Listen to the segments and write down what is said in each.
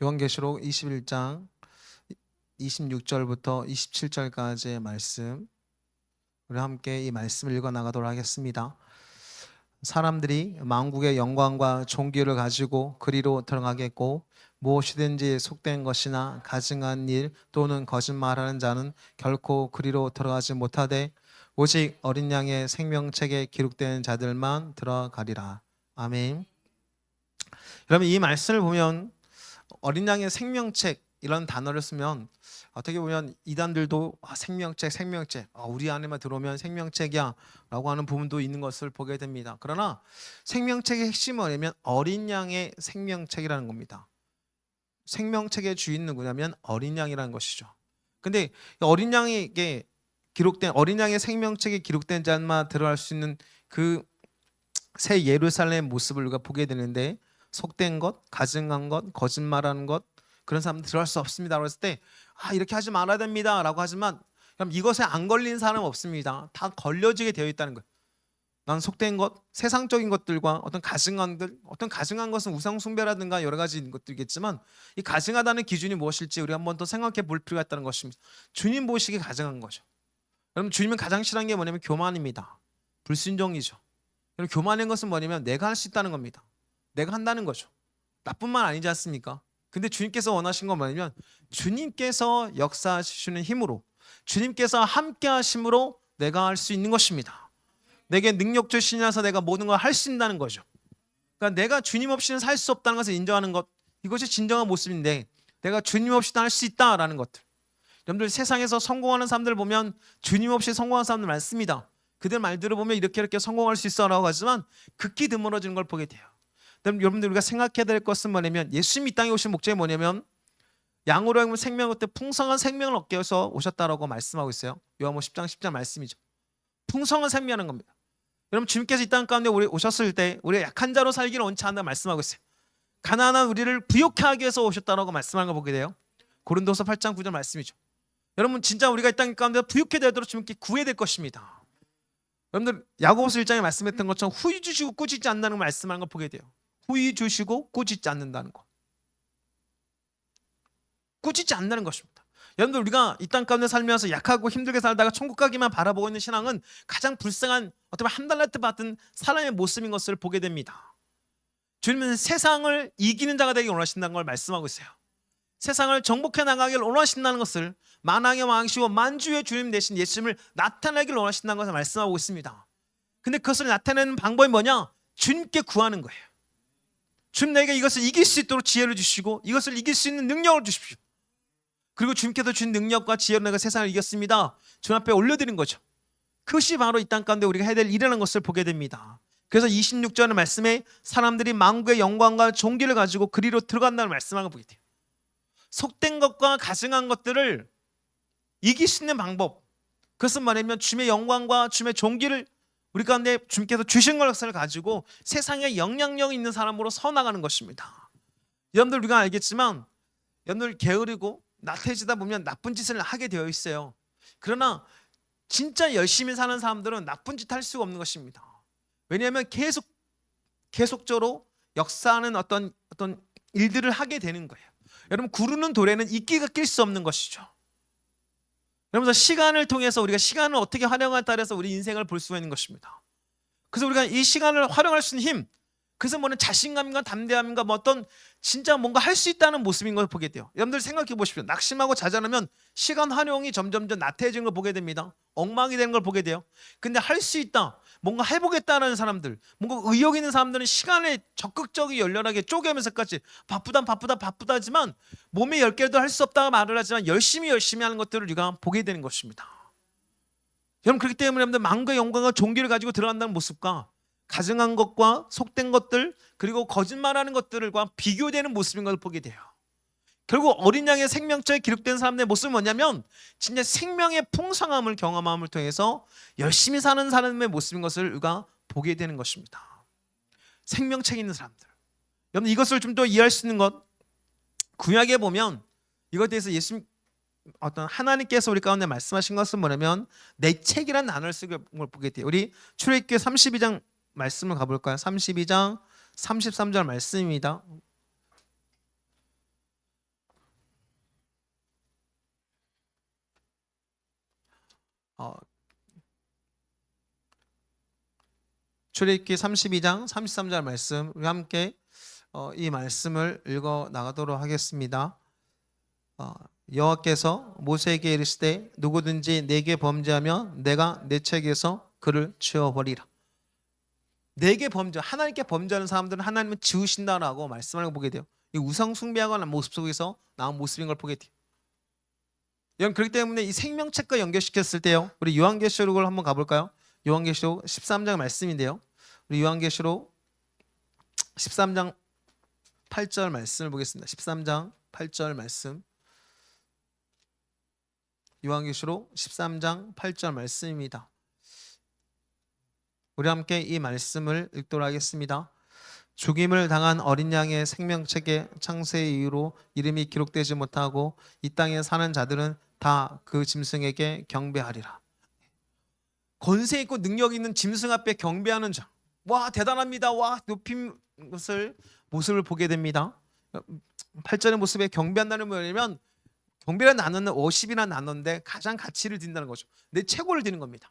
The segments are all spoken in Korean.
요한계시록 21장 26절부터 27절까지의 말씀, 우리 함께 이 말씀을 읽어 나가도록 하겠습니다. 사람들이 만국의 영광과 존귀를 가지고 그리로 들어가겠고 무엇이든지 속된 것이나 가증한 일 또는 거짓말하는 자는 결코 그리로 들어가지 못하되 오직 어린 양의 생명책에 기록된 자들만 들어가리라. 아멘. 여러분, 이 말씀을 보면 어린 양의 생명책 이런 단어를 쓰면 어떻게 보면 이단들도 생명책 우리 안에만 들어오면 생명책이야 라고 하는 부분도 있는 것을 보게 됩니다. 그러나 생명책의 핵심은 뭐냐면 어린 양의 생명책이라는 겁니다. 생명책의 주인은 누구냐면 어린 양이라는 것이죠. 근데 어린 양에게 기록된, 어린 양의 생명책에 기록된 자만 들어갈 수 있는 그 새 예루살렘 모습을 우리가 보게 되는데, 속된 것, 가증한 것, 거짓말하는 것, 그런 사람은 들어갈 수 없습니다. 그랬을 때 이렇게 하지 말아야 됩니다 라고 하지만 그럼 이것에 안 걸린 사람은 없습니다. 다 걸려지게 되어 있다는 거예요. 난 속된 것, 세상적인 것들과 어떤 가증한 것은 우상숭배라든가 여러 가지 것들이겠지만, 이 가증하다는 기준이 무엇일지 우리가 한번 더 생각해 볼 필요가 있다는 것입니다. 주님 보시기에 가증한 거죠. 여러분, 주님은 가장 싫어하는 게 뭐냐면 교만입니다. 불순종이죠. 여러분, 교만한 것은 뭐냐면 내가 할 수 있다는 겁니다. 내가 한다는 거죠. 나쁜 말 아니지 않습니까? 근데 주님께서 원하신 건 뭐냐면 주님께서 역사하시는 힘으로, 주님께서 함께 하심으로 내가 할 수 있는 것입니다. 내게 능력 주시나서 내가 모든 걸 할 수 있다는 거죠. 그러니까 내가 주님 없이는 살 수 없다는 것을 인정하는 것, 이것이 진정한 모습인데, 내가 주님 없이도 할 수 있다라는 것들. 여러분들, 세상에서 성공하는 사람들 보면 주님 없이 성공하는 사람들 많습니다. 그들 말들을 보면 이렇게 성공할 수 있어라고 하지만 극히 드물어지는 걸 보게 돼요. 여러분들, 우리가 생각해야 될 것은 뭐냐면 예수님이 이 땅에 오신 목적이 뭐냐면 양으로 하여금 생명을 얻되 풍성한 생명을 얻게 해서 오셨다라고 말씀하고 있어요. 요한복음 10장 10절 말씀이죠. 풍성한 생명하는 겁니다. 여러분, 주님께서 이 땅 가운데 오셨을 때 우리가 약한 자로 살기를 원치 않는다 말씀하고 있어요. 가난한 우리를 부욕케 하기 위해서 오셨다라고 말씀하는 거 보게 돼요. 고린도서 8장 9절 말씀이죠. 여러분, 진짜 우리가 이 땅 가운데 부욕케 되도록 주님께 구해야 될 것입니다. 여러분들, 야고보서 1장에 말씀했던 것처럼 후히 주시고 꾸짖지 않는다는 말씀하는 걸 보게 돼요. 후히 주시고 꾸짖지 않는다는 것, 꾸짖지 않는다는 것입니다. 여러분들, 우리가 이 땅 가운데 살면서 약하고 힘들게 살다가 천국 가기만 바라보고 있는 신앙은 가장 불쌍한, 어떻게 보면 한달라트 받은 사람의 모습인 것을 보게 됩니다. 주님은 세상을 이기는 자가 되기 원하신다는 걸 말씀하고 있어요. 세상을 정복해 나가길 원하신다는 것을, 만왕의 왕이시고 만주의 주님 되신 예수님을 나타내길 원하신다는 것을 말씀하고 있습니다. 근데 그것을 나타내는 방법이 뭐냐? 주님께 구하는 거예요. 주님, 내게 이것을 이길 수 있도록 지혜를 주시고 이것을 이길 수 있는 능력을 주십시오. 그리고 주님께서 주신 능력과 지혜로 내가 세상을 이겼습니다. 주님 앞에 올려드린 거죠. 그것이 바로 이 땅 가운데 우리가 해야 될 일이라는 것을 보게 됩니다. 그래서 26절의 말씀에 사람들이 만국의 영광과 존귀를 가지고 그리로 들어간다는 말씀을 보게 돼요. 속된 것과 가증한 것들을 이길 수 있는 방법, 그것은 뭐냐면 주님의 영광과 주님의 존귀를 우리 가운데 주님께서 주신 것을 가지고 세상에 영향력 있는 사람으로 서나가는 것입니다. 여러분들, 우리가 알겠지만 여러분들, 게으르고 나태해지다 보면 나쁜 짓을 하게 되어 있어요. 그러나 진짜 열심히 사는 사람들은 나쁜 짓 할 수가 없는 것입니다. 왜냐하면 계속적으로 역사하는 어떤 일들을 하게 되는 거예요. 여러분, 구르는 돌에는 이끼가 낄 수 없는 것이죠. 여러분, 시간을 통해서 우리가 시간을 어떻게 활용하냐에 따라서 우리 인생을 볼 수가 있는 것입니다. 그래서 우리가 이 시간을 활용할 수 있는 힘, 그래서 뭐는 자신감인가 담대함인가 어떤 진짜 뭔가 할 수 있다는 모습인 걸 보게 돼요. 여러분들 생각해 보십시오. 낙심하고 자잘하면 시간 활용이 점점 나태해지는 걸 보게 됩니다. 엉망이 되는 걸 보게 돼요. 근데 할 수 있다, 뭔가 해보겠다는 사람들, 뭔가 의욕 있는 사람들은 시간에 적극적이 열렬하게 쪼개면서까지 바쁘다지만 몸에 10개도 할 수 없다고 말을 하지만 열심히 하는 것들을 우리가 보게 되는 것입니다. 여러분, 그렇기 때문에 여러분들 만국의 영광과 존귀를 가지고 들어간다는 모습과 가증한 것과 속된 것들, 그리고 거짓말하는 것들과 비교되는 모습인 걸 보게 돼요. 결국 어린 양의 생명책에 기록된 사람들의 모습은 뭐냐면 진짜 생명의 풍성함을 경험함을 통해서 열심히 사는 사람의 모습인 것을 우리가 보게 되는 것입니다. 생명책에 있는 사람들, 여러분, 이것을 좀 더 이해할 수 있는 것, 구약에 보면 이것에 대해서 예수님, 어떤 하나님께서 우리 가운데 말씀하신 것은 뭐냐면 내 책이라는 단어를 쓰는 걸 보게 돼요. 우리 출애굽기 32장 말씀을 가볼까요? 32장 33절 말씀입니다. 어, 출애굽기 32장 33절 말씀 우리 함께 이 말씀을 읽어 나가도록 하겠습니다. 여호와께서 모세에게 이르시되 누구든지 내게 범죄하면 내가 내 책에서 그를 치워버리라. 내게 범죄, 하나님께 범죄하는 사람들은 하나님은 지우신다라고 말씀을 보게 돼요. 이 우상 숭배하는 모습 속에서 나온 모습인 걸 보게 돼요. 여러분, 그렇기 때문에 이 생명책과 연결시켰을 때요, 우리 요한계시록을 한번 가볼까요? 요한계시록 13장 말씀인데요, 우리 요한계시록 13장 8절 말씀을 보겠습니다. 13장 8절 말씀, 요한계시록 13장 8절 말씀입니다. 우리 함께 이 말씀을 읽도록 하겠습니다. 죽임을 당한 어린 양의 생명책에 창세의 이후로 이름이 기록되지 못하고 이 땅에 사는 자들은 다 그 짐승에게 경배하리라. 권세 있고 능력 있는 짐승 앞에 경배하는 자, 와 대단합니다, 와 높임 것을 모습을 보게 됩니다. 8절의 모습에 경배한다는 뭐냐면, 경배를 나누는 50이나 나누는데 가장 가치를 둔다는 거죠. 내 최고를 드는 겁니다.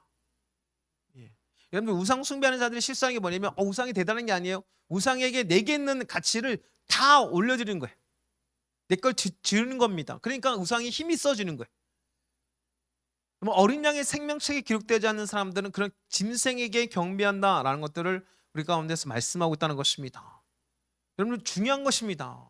여러분, 우상 숭배하는 자들이 실수하는 게 뭐냐면 우상이 대단한 게 아니에요. 우상에게 내게 있는 가치를 다 올려드리는 거예요. 내 걸 주는 겁니다. 그러니까 우상이 힘이 써지는 거예요. 어린 양의 생명책에 기록되지 않는 사람들은 그런 짐승에게 경배한다라는 것들을 우리 가운데서 말씀하고 있다는 것입니다. 여러분, 중요한 것입니다.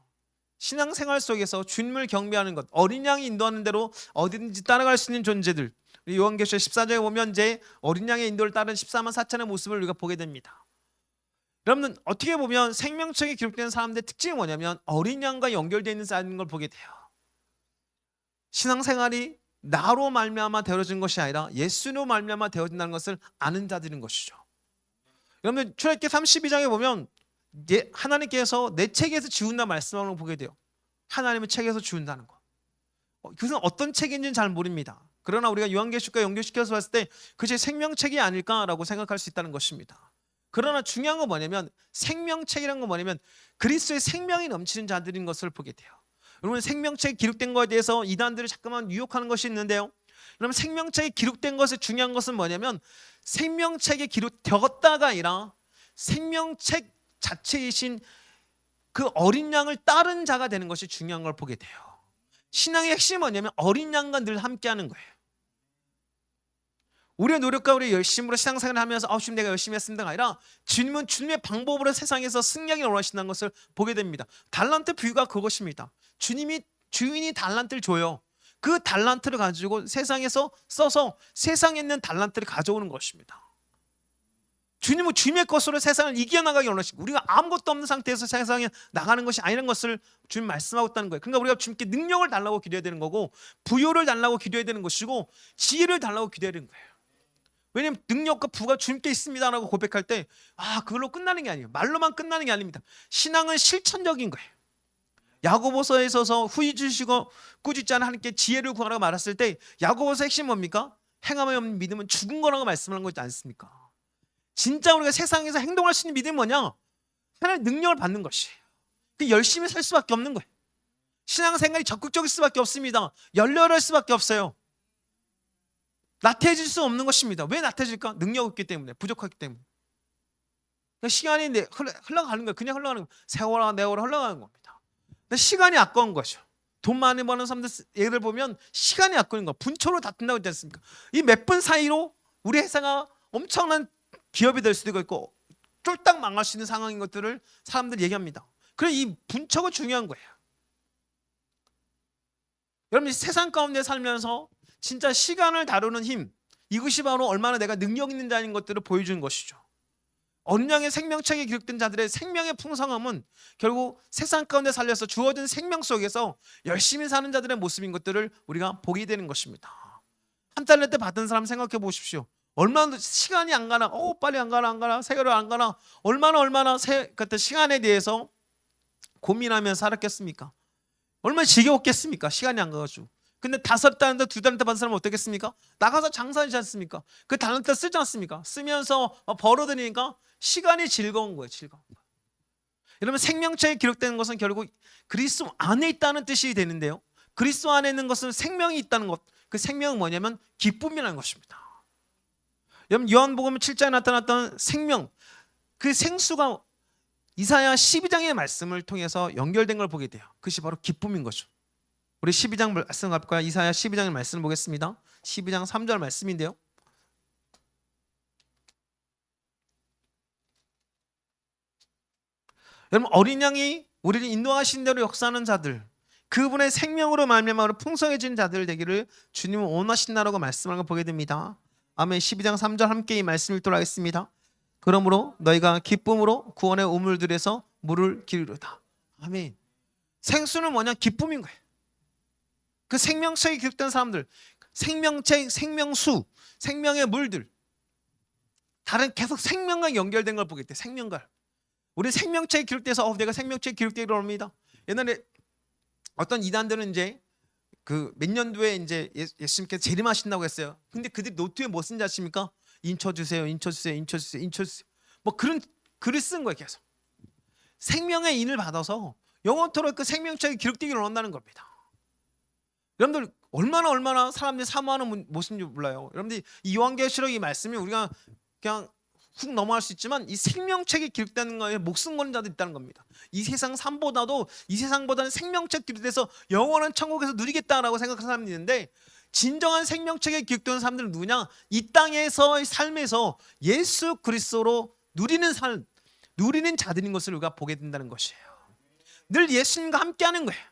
신앙생활 속에서 주님을 경배하는 것, 어린 양이 인도하는 대로 어디든지 따라갈 수 있는 존재들, 요한계시록 14장에 보면 이제 어린 양의 인도를 따른 14만 4천의 모습을 우리가 보게 됩니다. 여러분, 어떻게 보면 생명책에 기록된 사람들의 특징이 뭐냐면 어린 양과 연결되어 있는 사람인 걸 보게 돼요. 신앙생활이 나로 말미암아 되어진 것이 아니라 예수로 말미암아 되어진다는 것을 아는 자들인 것이죠. 여러분, 출애굽기 32장에 보면 하나님께서 내 책에서 지운다 말씀하는 걸 보게 돼요. 하나님의 책에서 지운다는 것. 그것은 어떤 책인지는 잘 모릅니다. 그러나 우리가 요한계시록과 연결시켜서 봤을 때 그것이 생명책이 아닐까라고 생각할 수 있다는 것입니다. 그러나 중요한 건 뭐냐면, 생명책이라는 건 뭐냐면 그리스도의 생명이 넘치는 자들인 것을 보게 돼요. 여러분, 생명책에 기록된 것에 대해서 이단들을 자꾸만 유혹하는 것이 있는데요, 여러분, 생명책에 기록된 것의 중요한 것은 뭐냐면 생명책에 기록되었다가 아니라 생명책 자체이신 그 어린 양을 따른 자가 되는 것이 중요한 걸 보게 돼요. 신앙의 핵심이 뭐냐면 어린 양과 늘 함께하는 거예요. 우리의 노력과 우리의 열심으로 신앙생활을 하면서 주님 내가 열심히 했습니다가 아니라 주님은 주님의 방법으로 세상에서 승리하기 원하신다는 것을 보게 됩니다. 달란트 비유가 그것입니다. 주인이 달란트를 줘요. 그 달란트를 가지고 세상에서 써서 세상에 있는 달란트를 가져오는 것입니다. 주님은 주님의 것으로 세상을 이겨나가기 원하시고 우리가 아무것도 없는 상태에서 세상에 나가는 것이 아니라는 것을 주님 말씀하고 있다는 거예요. 그러니까 우리가 주님께 능력을 달라고 기도해야 되는 거고, 부요를 달라고 기도해야 되는 것이고, 지혜를 달라고 기도해야 되는 거예요. 왜냐하면 능력과 부가 주님께 있습니다라고 고백할 때 그걸로 끝나는 게 아니에요. 말로만 끝나는 게 아닙니다. 신앙은 실천적인 거예요. 야고보서에 있어서 후히 주시고 꾸짖지 않은 하나님께 지혜를 구하라고 말했을 때 야고보서 핵심 뭡니까? 행함이 없는 믿음은 죽은 거라고 말씀하는 거지 않습니까? 진짜 우리가 세상에서 행동할 수 있는 믿음이 뭐냐? 하나님의 능력을 받는 것이에요. 열심히 살 수밖에 없는 거예요. 신앙생활이 적극적일 수밖에 없습니다. 열렬할 수밖에 없어요. 나태해질 수 없는 것입니다. 왜 나태해질까? 능력 없기 때문에, 부족하기 때문에. 시간이 흘러가는 거예요. 그냥 흘러가는 거예요. 세월아 내월아 흘러가는 겁니다. 근데 시간이 아까운 거죠. 돈 많이 버는 사람들 예를 보면 시간이 아까운 거, 분초로 다툰다고 했지 않습니까? 이 몇 분 사이로 우리 회사가 엄청난 기업이 될 수도 있고 쫄딱 망할 수 있는 상황인 것들을 사람들이 얘기합니다. 그래, 이 분초가 중요한 거예요. 여러분, 세상 가운데 살면서 진짜 시간을 다루는 힘, 이것이 바로 얼마나 내가 능력 있는 자인 것들을 보여주는 것이죠. 어린 양의 생명책에 기록된 자들의 생명의 풍성함은 결국 세상 가운데 살려서 주어진 생명 속에서 열심히 사는 자들의 모습인 것들을 우리가 보게 되는 것입니다. 한 달러 받은 사람 생각해 보십시오. 얼마나 시간이 안 가나, 빨리 안 가나, 세월이 안 가나, 얼마나 그때 시간에 대해서 고민하면서 살았겠습니까? 얼마나 지겨웠겠습니까? 시간이 안 가가지고. 근데 5달란트, 2달란트 받은 사람은 어떻겠습니까? 나가서 장사하지 않습니까? 그 달란트 쓰지 않습니까? 쓰면서 벌어들이니까 시간이 즐거운 거예요. 즐거운 거예요. 여러분, 생명책에 기록되는 것은 결국 그리스도 안에 있다는 뜻이 되는데요, 그리스도 안에 있는 것은 생명이 있다는 것, 그 생명은 뭐냐면 기쁨이라는 것입니다. 여러분 요한복음 7장에 나타났던 생명, 그 생수가 이사야 12장의 말씀을 통해서 연결된 걸 보게 돼요. 그것이 바로 기쁨인 거죠. 우리 12장 말씀 갈까요? 이사야 12장의 말씀을 보겠습니다. 12장 3절 말씀인데요. 여러분 어린 양이 우리를 인도하신 대로 역사하는 자들, 그분의 생명으로 말미암아 풍성해진 자들 되기를 주님은 원하신다라고 말씀하는 걸 보게 됩니다. 아멘. 12장 3절 함께 이 말씀 읽도록 하겠습니다. 그러므로 너희가 기쁨으로 구원의 우물들에서 물을 기르리로다. 아멘. 생수는 뭐냐? 기쁨인 거예요. 그 생명책에 기록된 사람들, 생명책, 생명수, 생명의 물들, 다른 계속 생명과 연결된 걸 보게 돼. 생명과. 우리 생명책에 기록돼서 내가 생명책에 기록되기로 합니다. 옛날에 어떤 이단들은 이제 그 몇 년도에 이제 예수님께서 재림하신다고 했어요. 근데 그들이 노트에 뭐 쓴지 아십니까? 인쳐주세요, 인쳐주세요, 인쳐주세요, 인쳐주세요. 뭐 그런 글을 쓴 거예요. 계속 생명의 인을 받아서 영원토록 그 생명책에 기록되기를 원한다는 겁니다. 여러분들 얼마나 사람들이 사모하는 모습인지 몰라요. 여러분들이 이 요한계시록 이 말씀이 우리가 그냥 훅 넘어갈 수 있지만 이 생명책에 기록되는 거에 목숨 거는 자들이 있다는 겁니다. 이 세상 삶보다도 이 세상보다는 생명책 기록돼서 영원한 천국에서 누리겠다라고 생각하는 사람이 있는데, 진정한 생명책에 기록되는 사람들은 누구냐? 이 땅에서의 삶에서 예수 그리스도로 누리는 삶, 누리는 자들인 것을 우리가 보게 된다는 것이에요. 늘 예수님과 함께하는 거예요.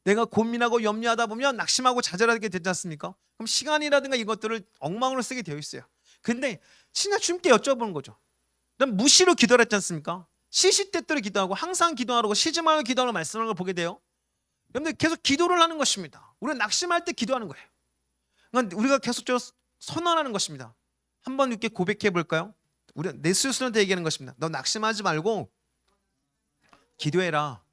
내가 고민하고 염려하다 보면 낙심하고 좌절하게 되지 않습니까? 그럼 시간이라든가 이것들을 엉망으로 쓰게 되어 있어요. 근데 진짜 주님께 여쭤보는 거죠. 그럼 무시로 기도를 했지 않습니까? 시시때때로 기도하고 항상 기도하라고, 쉬지 말고 기도하라고 말씀하는 걸 보게 돼요. 여러분들 계속 기도를 하는 것입니다. 우리가 낙심할 때 기도하는 거예요. 그러니까 우리가 계속적으로 선언하는 것입니다. 한번 이렇게 고백해 볼까요? 우리가 내 스스로한테 얘기하는 것입니다. 너 낙심하지 말고 기도해라.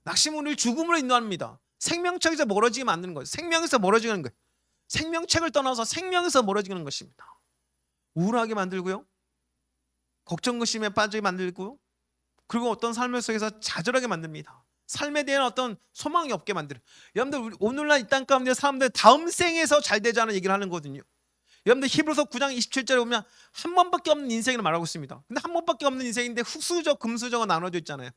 낙심은 우리를 죽음으로 인도합니다. 생명책에서 멀어지게 만드는 거예요. 생명에서 멀어지는 거예요. 생명책을 떠나서 생명에서 멀어지는 것입니다. 우울하게 만들고요, 걱정 의심에 빠지게 만들고요, 그리고 어떤 삶의 속에서 좌절하게 만듭니다. 삶에 대한 어떤 소망이 없게 만들어요. 여러분들 오늘날 이 땅 가운데 사람들 다음 생에서 잘 되자는 얘기를 하는 거거든요. 여러분들 히브리서 9장 27절에 보면 한 번밖에 없는 인생을 말하고 있습니다. 근데 한 번밖에 없는 인생인데 흑수저 금수저가 나눠져 있잖아요.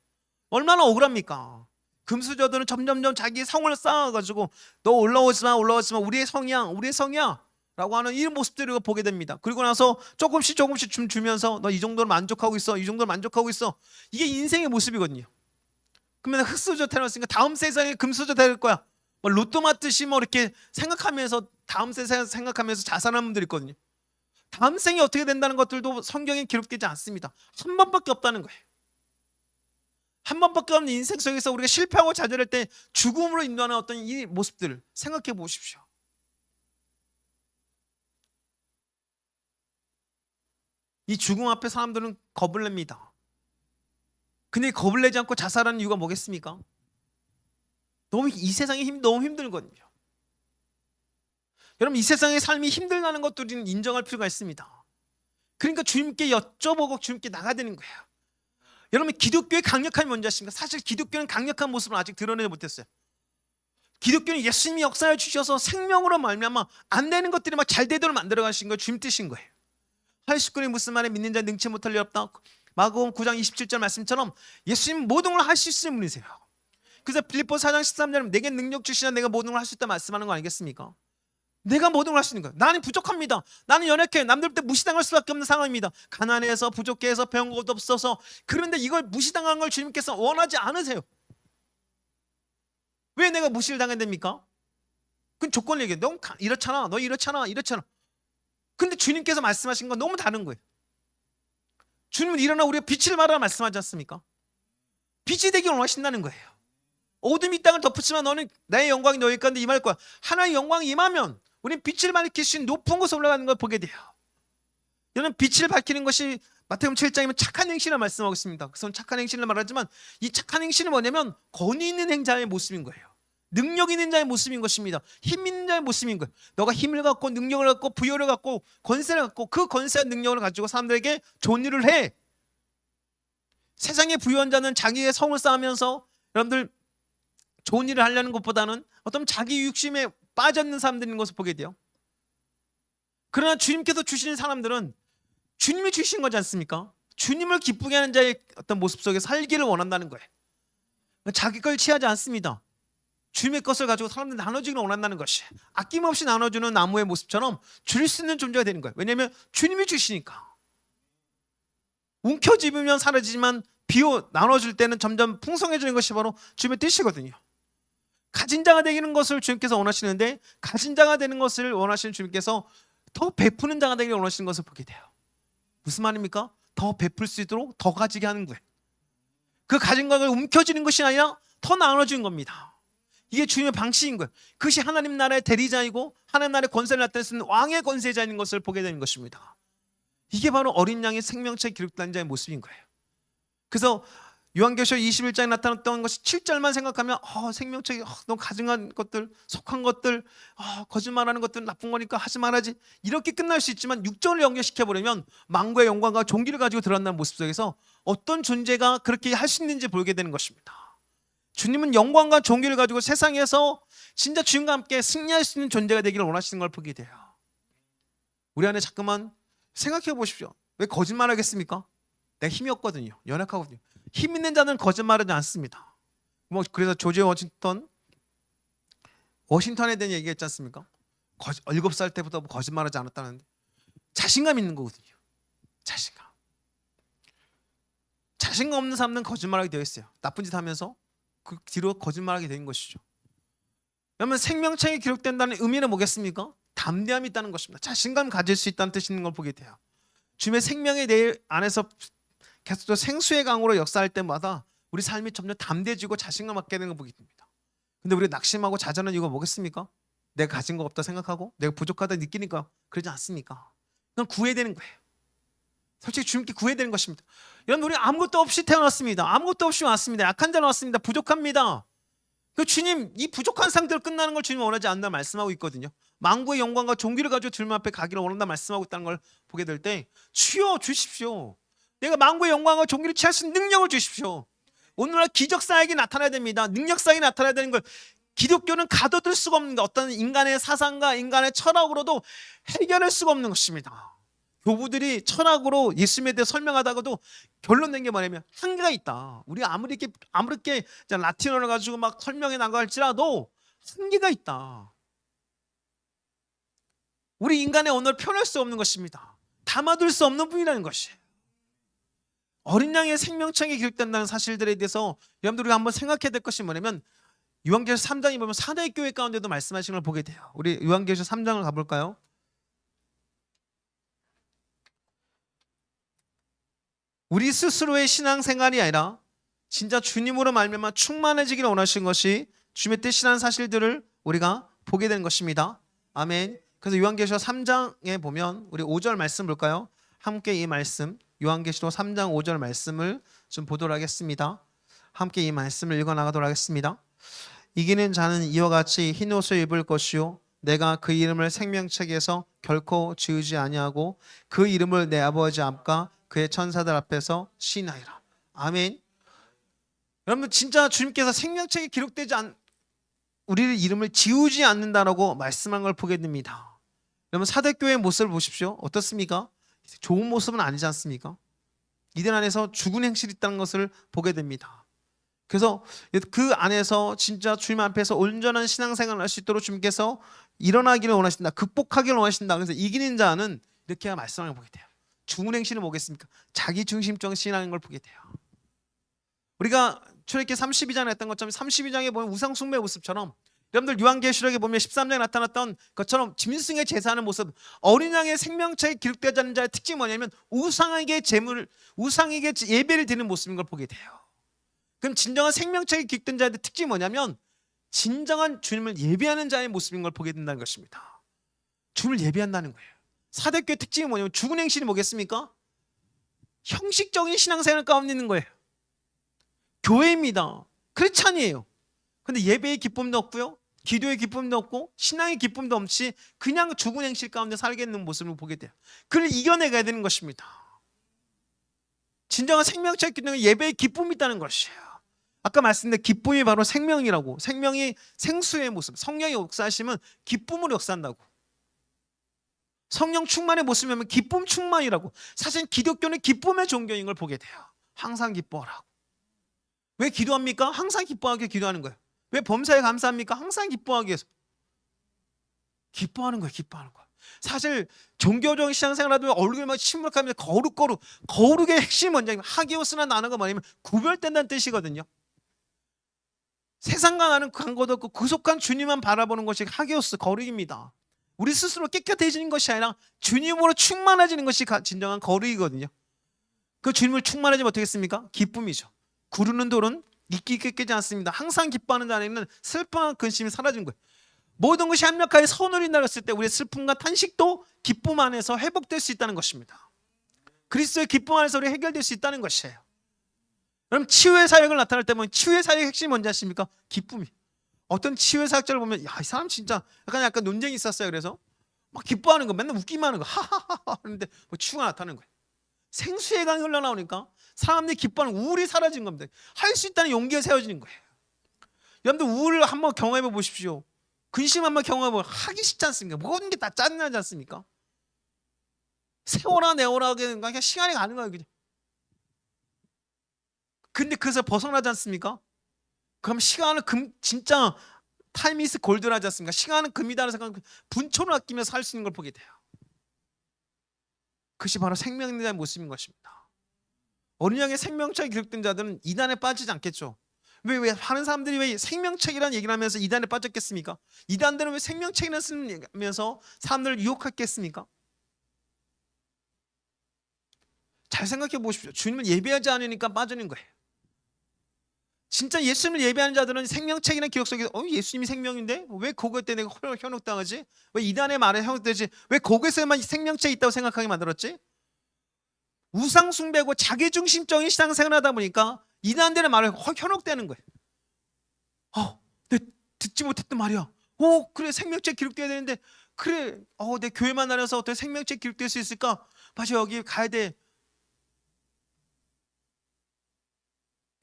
얼마나 억울합니까? 금수저들은 점점점 자기의 성을 쌓아가지고 너 올라오지 마 우리의 성이야 라고 하는 이 모습들을 보게 됩니다. 그리고 나서 조금씩 좀 주면서 너 이 정도로 만족하고 있어, 이 정도로 만족하고 있어. 이게 인생의 모습이거든요. 그러면 흑수저 태어났으니까 다음 세상에 금수저 될 거야, 뭐 로또 맞듯이 뭐 이렇게 생각하면서 다음 세상 생각하면서 자살하는 분들이 있거든요. 다음 생이 어떻게 된다는 것들도 성경에 기록되지 않습니다. 한 번밖에 없다는 거예요. 한 번밖에 없는 인생 속에서 우리가 실패하고 좌절할 때 죽음으로 인도하는 어떤 이 모습들을 생각해 보십시오. 이 죽음 앞에 사람들은 겁을 냅니다. 근데 겁을 내지 않고 자살하는 이유가 뭐겠습니까? 이 세상의 힘이 너무 힘들거든요. 여러분 이 세상의 삶이 힘들다는 것들은 인정할 필요가 있습니다. 그러니까 주님께 여쭤보고 주님께 나가야 되는 거예요. 여러분 기독교의 강력함이 뭔지 아십니까? 사실 기독교는 강력한 모습을 아직 드러내지 못했어요. 기독교는 예수님이 역사해 주셔서 생명으로 말미암아 안 되는 것들이 막 잘 되도록 만들어 가신 거예요. 주님 뜻인 거예요. 89년이 무슨 말에 믿는 자 능치 못할 일 없다. 마가복음 9장 27절 말씀처럼 예수님 모든 걸 할 수 있는 분이세요. 그래서 빌립보서 4장 13절 내게 능력 주시냐 내가 모든 걸 할 수 있다 말씀하는 거 아니겠습니까? 내가 모든 걸 할 수 있는 거예요. 나는 부족합니다. 나는 연약해요. 남들부터 무시당할 수밖에 없는 상황입니다. 가난해서 부족해서 배운 것도 없어서. 그런데 이걸 무시당한 걸 주님께서 원하지 않으세요. 왜 내가 무시를 당해야 됩니까? 그건 조건을 얘기해요. 너 이렇잖아, 너 이렇잖아. 근데 주님께서 말씀하신 건 너무 다른 거예요. 주님은 일어나 우리가 빛을 발하라 말씀하지 않습니까? 빛이 되기 원하신다는 거예요. 어둠이 땅을 덮었지만 너는 나의 영광이 너희 가운데 임할 거야. 하나의 영광이 임하면 우리는 빛을 밝힐 수 있는 높은 곳에 올라가는 걸 보게 돼요. 여러분 빛을 밝히는 것이 마태복음 7장이면 착한 행실을 말씀하고 있습니다. 그래서 착한 행실을 말하지만 이 착한 행실은 뭐냐면 권위 있는 행자의 모습인 거예요. 능력 있는 자의 모습인 것입니다. 힘 있는 자의 모습인 거예요. 너가 힘을 갖고 능력을 갖고 부여를 갖고 권세를 갖고 그 권세와 능력을 가지고 사람들에게 좋은 일을 해. 세상에 부유한 자는 자기의 성을 쌓으면서 여러분들 좋은 일을 하려는 것보다는 어떤 자기 욕심에 빠져있는 사람들인 것을 보게 돼요. 그러나 주님께서 주시는 사람들은 주님이 주신 거지 않습니까? 주님을 기쁘게 하는 자의 어떤 모습 속에 살기를 원한다는 거예요. 자기 걸 취하지 않습니다. 주님의 것을 가지고 사람들 나눠주기를 원한다는 것이, 아낌없이 나눠주는 나무의 모습처럼 줄 수 있는 존재가 되는 거예요. 왜냐하면 주님이 주시니까. 움켜쥐면 사라지지만 비워 나눠줄 때는 점점 풍성해지는 것이 바로 주님의 뜻이거든요. 가진 자가 되는 것을 주님께서 원하시는데, 가진 자가 되는 것을 원하시는 주님께서 더 베푸는 자가 되기를 원하시는 것을 보게 돼요. 무슨 말입니까? 더 베풀 수 있도록 더 가지게 하는 거예요. 그 가진 것을 움켜쥐는 것이 아니라 더 나눠주는 겁니다. 이게 주님의 방식인 거예요. 그것이 하나님 나라의 대리자이고 하나님 나라의 권세를 나타내는 왕의 권세자인 것을 보게 되는 것입니다. 이게 바로 어린 양의 생명체에 기록된 자의 모습인 거예요. 그래서 요한계시록 21장에 나타났던 것이 7절만 생각하면 생명체에 너무 가증한 것들, 속한 것들, 거짓말하는 것들 나쁜 거니까 하지 말아야지, 이렇게 끝날 수 있지만 6절을 연결시켜버리면 망고의 영광과 종기를 가지고 드러나는 모습 속에서 어떤 존재가 그렇게 할 수 있는지 보게 되는 것입니다. 주님은 영광과 종기를 가지고 세상에서 진짜 주님과 함께 승리할 수 있는 존재가 되기를 원하시는 걸 보게 돼요. 우리 안에 자꾸만 생각해 보십시오. 왜 거짓말하겠습니까? 내가 힘이 없거든요. 연약하거든요. 힘 있는 자는 거짓말하지 않습니다. 그래서 조지 워싱턴에 대한 얘기했지 않습니까? 7살 때부터 거짓말하지 않았다는데 자신감 있는 거거든요. 자신감 없는 사람은 거짓말하게 되어 있어요. 나쁜 짓 하면서 그 뒤로 거짓말하게 되는 것이죠. 그러면 생명체에 기록된다는 의미는 뭐겠습니까? 담대함이 있다는 것입니다. 자신감 가질 수 있다는 뜻이 있는 걸 보게 돼요. 주님의 생명의 내 안에서 계속 생수의 강으로 역사할 때마다 우리 삶이 점점 담대해지고 자신감 갖게 되는 걸 보게 됩니다. 근데 우리 낙심하고 좌절하는 이유가 뭐겠습니까? 내가 가진 거 없다 생각하고 내가 부족하다 느끼니까 그러지 않습니까? 그냥 구해야 되는 거예요. 솔직히 주님께 구해야 되는 것입니다. 여러분, 우리 아무것도 없이 태어났습니다. 아무것도 없이 왔습니다. 약한 자로 왔습니다. 부족합니다. 그 주님, 이 부족한 상태로 끝나는 걸 주님이 원하지 않는다 말씀하고 있거든요. 만구의 영광과 종기를 가지고 주님 앞에 가기를 원한다 말씀하고 있다는 걸 보게 될 때, 주여 주십시오. 내가 만구의 영광과 종기를 취할 수 있는 능력을 주십시오. 오늘날 기적사역이 나타나야 됩니다. 능력사역이 나타나야 되는 걸, 기독교는 가둬둘 수가 없는 것, 어떤 인간의 사상과 인간의 철학으로도 해결할 수가 없는 것입니다. 교부들이 철학으로 예수님에 대해 설명하다가도 결론 낸 게 뭐냐면 한계가 있다. 우리 아무리 이렇게 라틴어를 가지고 막 설명해 나갈지라도 한계가 있다. 우리 인간의 언어를 표현할 수 없는 것입니다. 담아둘 수 없는 분이라는 것이에요. 어린 양의 생명창에 기록된다는 사실들에 대해서 여러분들이 한번 생각해야 될 것이 뭐냐면, 요한계시록 3장에 보면 사대 교회 가운데도 말씀하시는 걸 보게 돼요. 우리 요한계시록 3장을 가볼까요? 우리 스스로의 신앙생활이 아니라 진짜 주님으로 말미암아 충만해지기를 원하시는 것이 주님의 뜻이라는 사실들을 우리가 보게 되는 것입니다. 아멘. 그래서 요한계시록 3장에 보면 우리 5절 말씀 볼까요? 함께 이 말씀, 요한계시록 3장 5절 말씀을 좀 보도록 하겠습니다. 함께 이 말씀을 읽어나가도록 하겠습니다. 이기는 자는 이와 같이 흰 옷을 입을 것이요 내가 그 이름을 생명책에서 결코 지우지 아니하고 그 이름을 내 아버지 앞과 그의 천사들 앞에서 시인하리라. 아멘. 여러분, 진짜 주님께서 생명책에 기록되지 우리의 이름을 지우지 않는다라고 말씀한 걸 보게 됩니다. 여러분, 사대교회의 모습을 보십시오. 어떻습니까? 좋은 모습은 아니지 않습니까? 이들 안에서 죽은 행실이 있다는 것을 보게 됩니다. 그래서 그 안에서 진짜 주님 앞에서 온전한 신앙생활을 할 수 있도록 주님께서 일어나기를 원하신다. 극복하기를 원하신다. 그래서 이기는 자는 이렇게 말씀을 보게 돼요. 죽은 행실은 뭐겠습니까? 자기 중심적인 신앙인 걸 보게 돼요. 우리가 출애굽기 32장에 했던 것처럼 32장에 보면 우상 숭배의 모습처럼, 여러분들 요한계시록에 보면 13장에 나타났던 것처럼 짐승의 제사하는 모습, 어린 양의 생명체에 기록되지 않는 자의 특징이 뭐냐면 우상에게 예배를 드리는 모습인 걸 보게 돼요. 그럼 진정한 생명체에 기록된 자의 특징이 뭐냐면 진정한 주님을 예배하는 자의 모습인 걸 보게 된다는 것입니다. 주님을 예배한다는 거예요. 사대교의 특징이 뭐냐면 죽은 행실이 뭐겠습니까? 형식적인 신앙생활 가운데 있는 거예요. 교회입니다. 크리스찬이에요. 근데 예배의 기쁨도 없고요, 기도의 기쁨도 없고 신앙의 기쁨도 없이 그냥 죽은 행실 가운데 살겠는 모습을 보게 돼요. 그걸 이겨내가야 되는 것입니다. 진정한 생명체의 기쁨은 예배의 기쁨이 있다는 것이에요. 아까 말씀드린 기쁨이 바로 생명이라고, 생명이 생수의 모습, 성령의 역사하심은 기쁨으로 역사한다고. 성령 충만의 모습이면 기쁨 충만이라고. 사실 기독교는 기쁨의 종교인 걸 보게 돼요. 항상 기뻐하라고. 왜 기도합니까? 항상 기뻐하게 기도하는 거예요. 왜 범사에 감사합니까? 항상 기뻐하기 위해서. 기뻐하는 거예요. 기뻐하는 거예요. 사실 종교적인 신앙생활하도 얼굴이 막 침묵하면서 거룩의 핵심이 뭐냐면 하기오스나 나누가 뭐냐면 구별된다는 뜻이거든요. 세상과 나는 관계도 없고 구속한 주님만 바라보는 것이 하기오스 거룩입니다. 우리 스스로 깨끗해지는 것이 아니라 주님으로 충만해지는 것이 진정한 거룩이거든요. 그 주님을 충만해지면 어떻게 했습니까? 기쁨이죠. 구르는 돌은 잊기 깨지 않습니다. 항상 기뻐하는 자에는 슬픔과 근심이 사라지는 거예요. 모든 것이 완벽하게 선을 이루었을 때 우리의 슬픔과 탄식도 기쁨 안에서 회복될 수 있다는 것입니다. 그리스도의 기쁨 안에서 우리 해결될 수 있다는 것이에요. 그럼 치유의 사역을 나타날 때 보면 치유의 사역의 핵심이 뭔지 아십니까? 기쁨이. 어떤 치유의 사역자를 보면 야, 이 사람 진짜 약간 논쟁이 있었어요. 그래서 막 기뻐하는 거, 맨날 웃기만 하는 거, 하하하 하는데 뭐 치유가 나타나는 거예요. 생수의 강이 흘러나오니까 사람들이 기뻐하는 우울이 사라진 겁니다. 할 수 있다는 용기가 세워지는 거예요. 여러분들 우울을 한번 경험해 보십시오. 근심 한번 경험해 보면 하기 쉽지 않습니까? 모든 게 다 짜증나지 않습니까? 세워라 내워라 하게 되는 거 그냥 시간이 가는 거예요. 그냥. 근데 그래서 벗어나지 않습니까? 그럼 시간은 진짜 타임 이즈 골드라지 않습니까? 시간은 금이다라는 생각, 분초를 아끼면서 살 수 있는 걸 보게 돼요. 그것이 바로 생명에 대한 모습인 것입니다. 어린 양의 생명책이 기록된 자들은 이단에 빠지지 않겠죠. 왜 하는 사람들이 왜 생명책이라는 얘기를 하면서 이단에 빠졌겠습니까? 이단들은 왜 생명책이라는 쓰면서 사람들을 유혹했겠습니까? 잘 생각해 보십시오. 주님을 예배하지 않으니까 빠지는 거예요. 진짜 예수님을 예배하는 자들은 생명책이라는 기록 속에서 예수님이 생명인데 왜 그것 때 내가 현혹당하지? 왜 이단의 말에 현혹되지? 왜 거기서만 생명책이 있다고 생각하게 만들었지? 우상숭배고 자기중심적인 신앙생활을 하다 보니까 이단들의 말에 현혹되는 거예요. 내 듣지 못했던 말이야. 그래 생명책 기록돼야 되는데 그래 내 교회만 다녀서 어떻게 생명책 기록될 수 있을까? 맞아 여기 가야 돼.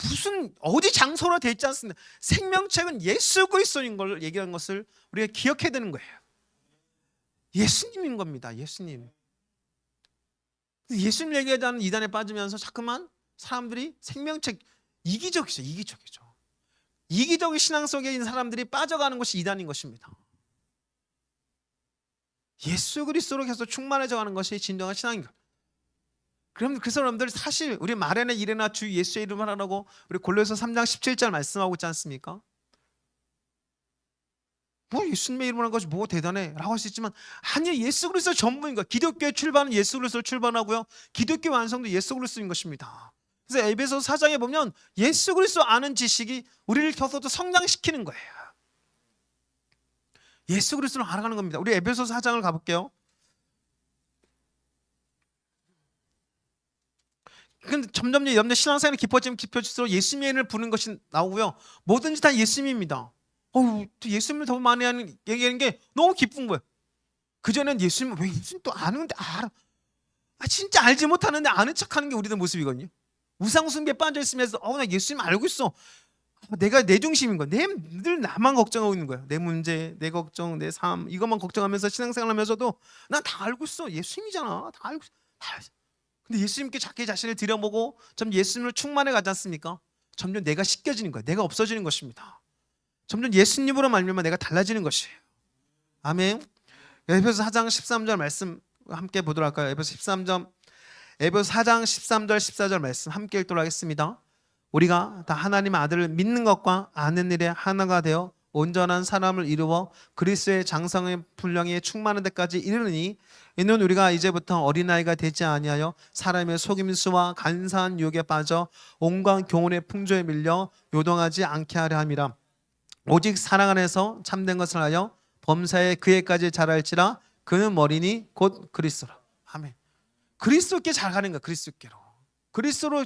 무슨 어디 장소로 되어 있지 않습니다. 생명책은 예수 그리스도인 걸 얘기하는 것을 우리가 기억해야 되는 거예요. 예수님인 겁니다. 예수님. 예수님 얘기하자는 이단에 빠지면서 자꾸만 사람들이 생명책 이기적이죠. 이기적인 신앙 속에 있는 사람들이 빠져가는 것이 이단인 것입니다. 예수 그리스도로 계속 충만해져가는 것이 진정한 신앙인 것. 그래서 여러분들 사실 우리 말에나 일에나 주 예수의 이름을 하라고 우리 골로새 3장 17절 말씀하고 있지 않습니까? 뭐 예수님의 이름을 하는 것이 뭐 대단해 라고 할 수 있지만 아니 예수 그리스도 전부인 거야. 기독교의 출발은 예수 그리스도로 출발하고요. 기독교 완성도 예수 그리스도인 것입니다. 그래서 에베소서 4장에 보면 예수 그리스도 아는 지식이 우리를 계속 성장시키는 거예요. 예수 그리스도를 알아가는 겁니다. 우리 에베소서 4장을 가볼게요. 근데 점점 여러분들 신앙생활이 깊어질수록 예수님의 이름을 부르는 것이 나오고요. 뭐든지 다 예수님입니다. 예수님을 더 많이 얘기하는 게 너무 기쁜 거예요. 그전엔 예수님 왜 예수님 또 아는데 알아. 진짜 알지 못하는데 아는 척하는 게 우리들 모습이거든요. 우상숭배에 빠져있으면서 나 예수님 알고 있어. 내가 내 중심인 거야. 늘 나만 걱정하고 있는 거야. 내 문제, 내 걱정, 내 삶 이것만 걱정하면서 신앙생활하면서도 난 다 알고 있어. 예수님이잖아. 다 알고 있어. 근데 예수님께 자기 자신을 들여보고 점 예수님을 충만해 가지 않습니까? 점점 내가 씻겨지는 거예요. 내가 없어지는 것입니다. 점점 예수님으로 말미암아 내가 달라지는 것이에요. 아멘. 에베소 4장 13절 말씀 함께 보도록 할까요? 에베소 4장 13절 14절 말씀 함께 읽도록 하겠습니다. 우리가 다 하나님의 아들을 믿는 것과 아는 일에 하나가 되어 온전한 사람을 이루어 그리스도의 장성의 분량에 충만한 데까지 이르느니 이는 우리가 이제부터 어린아이가 되지 아니하여 사람의 속임수와 간사한 유혹에 빠져 온갖 교훈의 풍조에 밀려 요동하지 않게 하려 함이라. 오직 사랑 안에서 참된 것을 하여 범사에 그에까지 자랄지라. 그는 머리니 곧 그리스도라. 아멘. 그리스도께 자라가는 거야. 그리스도께로. 그리스도로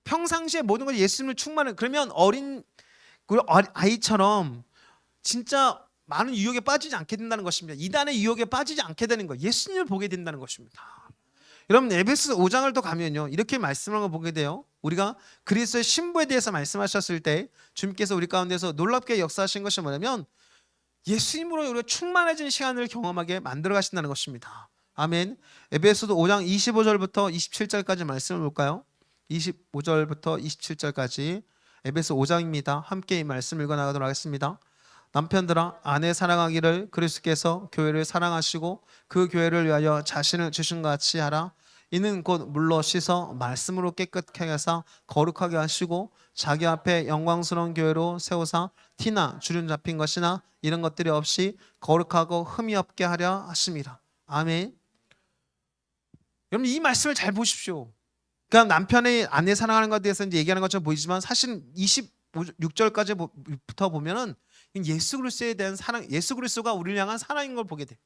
평상시에 모든 걸 예수님을 충만해. 그러면 어린 아이처럼 진짜 많은 유혹에 빠지지 않게 된다는 것입니다. 이단의 유혹에 빠지지 않게 되는 거. 예수님을 보게 된다는 것입니다. 여러분 에베소 5장을 또 가면요 이렇게 말씀을 보게 돼요. 우리가 그리스도의 신부에 대해서 말씀하셨을 때 주님께서 우리 가운데서 놀랍게 역사하신 것이 뭐냐면 예수님으로 우리가 충만해진 시간을 경험하게 만들어 가신다는 것입니다. 아멘. 에베소서 5장 25절부터 27절까지 말씀을 볼까요? 25절부터 27절까지 에베소 5장입니다. 함께 이 말씀 읽어나가도록 하겠습니다. 남편들아 아내 사랑하기를 그리스도께서 교회를 사랑하시고 그 교회를 위하여 자신을 주신 것 같이 하라. 이는 곧 물로 씻어 말씀으로 깨끗하게 하사 거룩하게 하시고 자기 앞에 영광스러운 교회로 세우사 티나 주름 잡힌 것이나 이런 것들이 없이 거룩하고 흠이 없게 하려 하심이라. 아멘. 여러분 이 말씀을 잘 보십시오. 그러니까 남편의 아내 사랑하는 것에 대해서 이제 얘기하는 것처럼 보이지만 사실 26절까지부터 보면은 예수 그리스도에 대한 사랑, 예수 그리스도가 우리를 향한 사랑인 걸 보게 돼.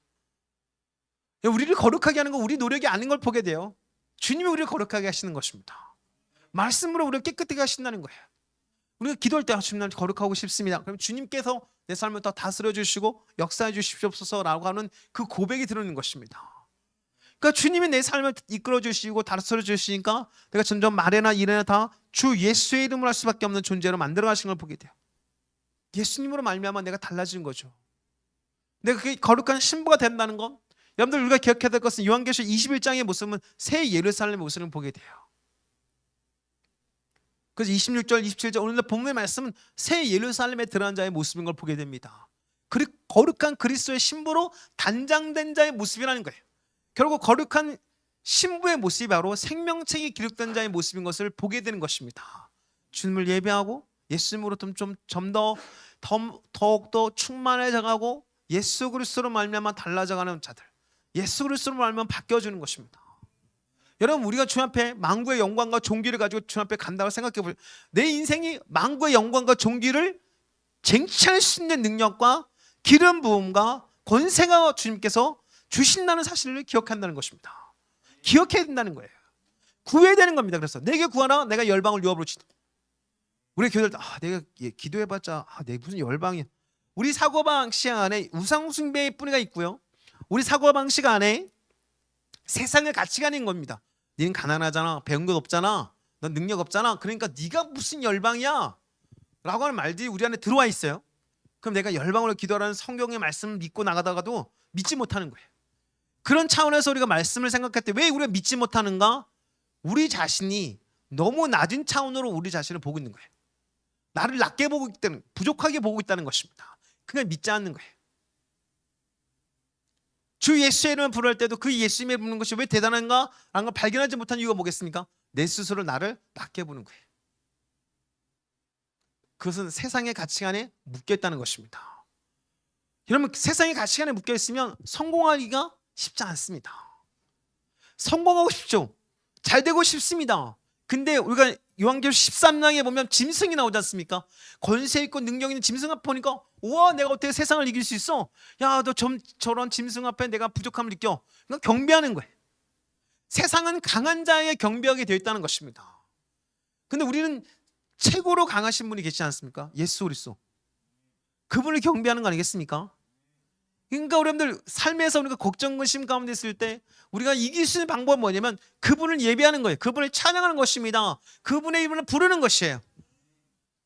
우리를 거룩하게 하는 건 우리 노력이 아닌 걸 보게 돼요. 주님이 우리를 거룩하게 하시는 것입니다. 말씀으로 우리를 깨끗하게 하신다는 거예요. 우리가 기도할 때 주님 날 거룩하고 싶습니다. 그럼 주님께서 내 삶을 더 다스려 주시고 역사해 주십시옵소서라고 하는 그 고백이 들어오는 것입니다. 그러니까 주님이 내 삶을 이끌어 주시고 다스려 주시니까 내가 점점 말이나 일이나 다 주 예수의 이름으로 할 수밖에 없는 존재로 만들어 가신 걸 보게 돼요. 예수님으로 말미암아 내가 달라진 거죠. 내가 그게 거룩한 신부가 된다는 것. 여러분들 우리가 기억해야 될 것은 요한계시록 21장의 모습은 새 예루살렘의 모습을 보게 돼요. 그래서 26절, 27절 오늘 본문의 말씀은 새 예루살렘에 들어간 자의 모습인 걸 보게 됩니다. 그리고 거룩한 그리스도의 신부로 단장된 자의 모습이라는 거예요. 결국 거룩한 신부의 모습이 바로 생명책이 기록된 자의 모습인 것을 보게 되는 것입니다. 주님을 예배하고 예수님으로 더욱더 충만해져가고 예수 그리스도로 말미암아 달라져가는 자들, 예수 그리스도로 말미암아 바뀌어주는 것입니다. 여러분 우리가 주님 앞에 만구의 영광과 존귀를 가지고 주님 앞에 간다고 생각해 보세요. 내 인생이 만구의 영광과 존귀를 쟁취할 수 있는 능력과 기름 부음과 권세가 주님께서 주신다는 사실을 기억한다는 것입니다. 기억해야 된다는 거예요. 구해야 되는 겁니다. 그래서 내게 구하라 내가 열방을 유업으로 치다. 우리 교회들 내가 기도해봤자 내가 무슨 열방이야. 우리 사고방식 안에 우상숭배의 뿌리가 있고요. 우리 사고방식 안에 세상의 가치가 있는 겁니다. 너는 가난하잖아, 배운 것 없잖아, 넌 능력 없잖아, 그러니까 네가 무슨 열방이야 라고 하는 말들이 우리 안에 들어와 있어요. 그럼 내가 열방으로 기도하라는 성경의 말씀을 믿고 나가다가도 믿지 못하는 거예요. 그런 차원에서 우리가 말씀을 생각할 때 왜 우리가 믿지 못하는가? 우리 자신이 너무 낮은 차원으로 우리 자신을 보고 있는 거예요. 나를 낮게 보고 있기 때문에 부족하게 보고 있다는 것입니다. 그냥 믿지 않는 거예요. 주 예수의 이름을 부를 때도 그 예수님의 부르는 것이 왜 대단한가? 라는 걸 발견하지 못한 이유가 뭐겠습니까? 내 스스로 나를 낮게 보는 거예요. 그것은 세상의 가치관에 묶여 있다는 것입니다. 여러분 세상의 가치관에 묶여 있으면 성공하기가 쉽지 않습니다. 성공하고 싶죠. 잘 되고 싶습니다. 근데 우리가 요한계시록 13장에 보면 짐승이 나오지 않습니까? 권세 있고 능력 있는 짐승 앞에 보니까 우와 내가 어떻게 세상을 이길 수 있어? 야 너 저런 짐승 앞에 내가 부족함을 느껴. 그러니까 경배하는 거예요. 세상은 강한 자에게 경배하게 되어 있다는 것입니다. 근데 우리는 최고로 강하신 분이 계시지 않습니까? 예수 그리스도. 그분을 경배하는 거 아니겠습니까? 그러니까 우리들 삶에서 우리가 걱정, 근심 가운데 있을 때 우리가 이길 수 있는 방법은 뭐냐면 그분을 예배하는 거예요. 그분을 찬양하는 것입니다. 그분의 이름을 부르는 것이에요.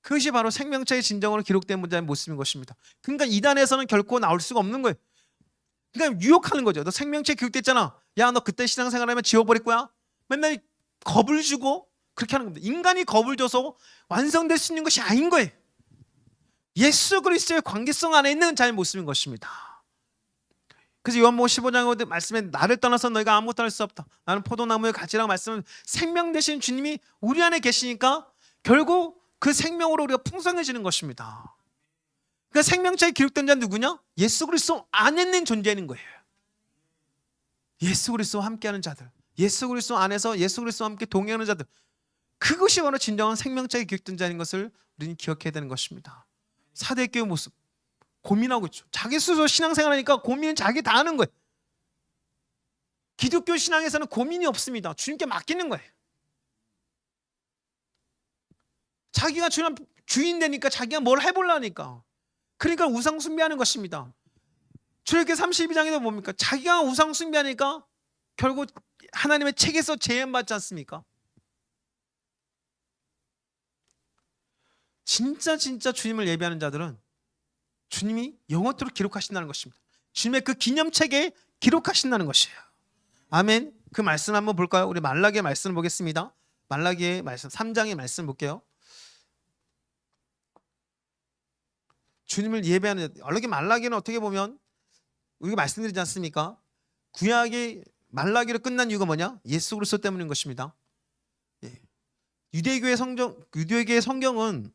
그것이 바로 생명체의 진정으로 기록된 문자의 모습인 것입니다. 그러니까 이단에서는 결코 나올 수가 없는 거예요. 그러니까 유혹하는 거죠. 너 생명체 기록됐잖아. 야 너 그때 신앙생활하면 지워버릴 거야. 맨날 겁을 주고 그렇게 하는 겁니다. 인간이 겁을 줘서 완성될 수 있는 것이 아닌 거예요. 예수 그리스도의 관계성 안에 있는 자의 모습인 것입니다. 그래서 요한복음 15장 말씀에 나를 떠나서 너희가 아무것도 할 수 없다. 나는 포도나무의 가지라고 말씀을 생명 되신 주님이 우리 안에 계시니까 결국 그 생명으로 우리가 풍성해지는 것입니다. 그러니까 생명체에 기록된 자는 누구냐? 예수 그리스도 안에 있는 존재인 거예요. 예수 그리스도와 함께하는 자들, 예수 그리스도 안에서 예수 그리스도와 함께 동행하는 자들, 그것이 바로 진정한 생명체에 기록된 자인 것을 우리는 기억해야 되는 것입니다. 사대교회 모습 고민하고 있죠. 자기 스스로 신앙생활하니까 고민은 자기 다 하는 거예요. 기독교 신앙에서는 고민이 없습니다. 주님께 맡기는 거예요. 자기가 주인 되니까 자기가 뭘 해보려니까. 그러니까 우상 숭배하는 것입니다. 출애굽기 32장에도 뭡니까? 자기가 우상 숭배하니까 결국 하나님의 책에서 제한받지 않습니까? 진짜 주님을 예배하는 자들은 주님이 영원토록 기록하신다는 것입니다. 주님의 그 기념책에 기록하신다는 것이에요. 아멘. 그 말씀 한번 볼까요? 우리 말라기의 말씀을 보겠습니다. 말라기의 말씀 3장의 말씀 볼게요. 주님을 예배하는 말라기는 어떻게 보면 우리가 말씀드리지 않습니까? 구약의 말라기로 끝난 이유가 뭐냐? 예수 그리스도 때문인 것입니다. 유대교의 성경은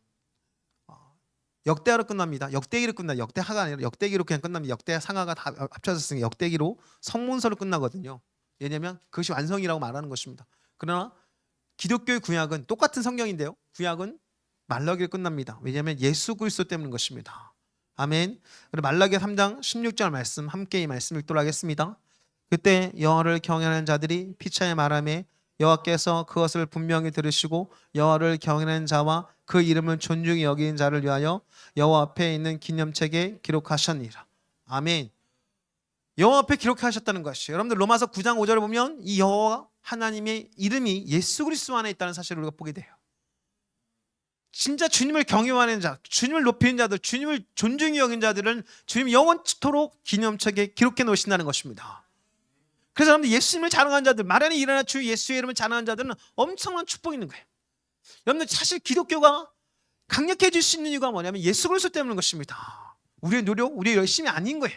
역대하로 끝납니다. 역대기로 끝나. 역대하가 아니라 역대기로 그냥 끝납니다. 역대 상하가 다 합쳐졌으니까 역대기로 성문서로 끝나거든요. 왜냐하면 그것이 완성이라고 말하는 것입니다. 그러나 기독교의 구약은 똑같은 성경인데요. 구약은 말라기로 끝납니다. 왜냐하면 예수 그리스도 때문인 것입니다. 아멘. 그리고 말라기 3장 16절 말씀 함께 이 말씀을 읽도록 하겠습니다. 그때 여호와를 경외하는 자들이 피차에 말하며 여호와께서 그것을 분명히 들으시고 여호와를 경외하는 자와 그 이름을 존중히 여기는 자를 위하여 여호와 앞에 있는 기념책에 기록하셨니라. 아멘. 여호와 앞에 기록하셨다는 것이에요. 여러분들 로마서 9장 5절에 보면 이 여호와 하나님의 이름이 예수 그리스도 안에 있다는 사실을 우리가 보게 돼요. 진짜 주님을 경외하는 자, 주님을 높이는 자들, 주님을 존중히 여기는 자들은 주님 영원토록 기념책에 기록해 놓으신다는 것입니다. 그래서 여러분들 예수님을 자랑하는 자들, 마련이 일어나 주 예수의 이름을 자랑하는 자들은 엄청난 축복이 있는 거예요. 여러분들 사실 기독교가 강력해질 수 있는 이유가 뭐냐면 예수 그리스도 때문인 것입니다. 우리의 노력, 우리의 열심이 아닌 거예요.